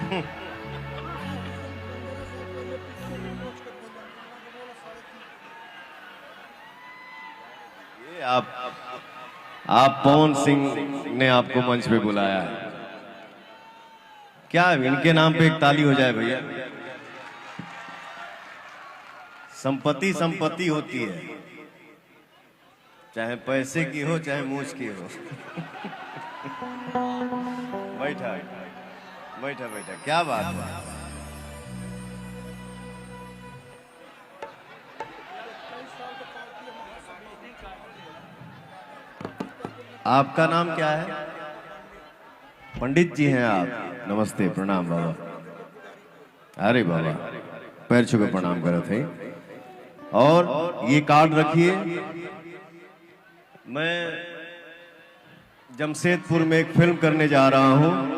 ये आप पवन सिंह ने आपको मंच पे बुलाया है। क्या इनके नाम पे एक ताली हो जाए भैया। संपत्ति संपत्ति होती है, चाहे पैसे की हो चाहे मूछ की हो। बैठा बैठा बैठा, क्या बात है। आपका नाम क्या है? पंडित जी हैं आप? नमस्ते, प्रणाम बाबा। अरे बाबा, पैर छू के प्रणाम करे थे। और ये कार्ड रखिए। मैं जमशेदपुर में एक फिल्म करने जा रहा हूं।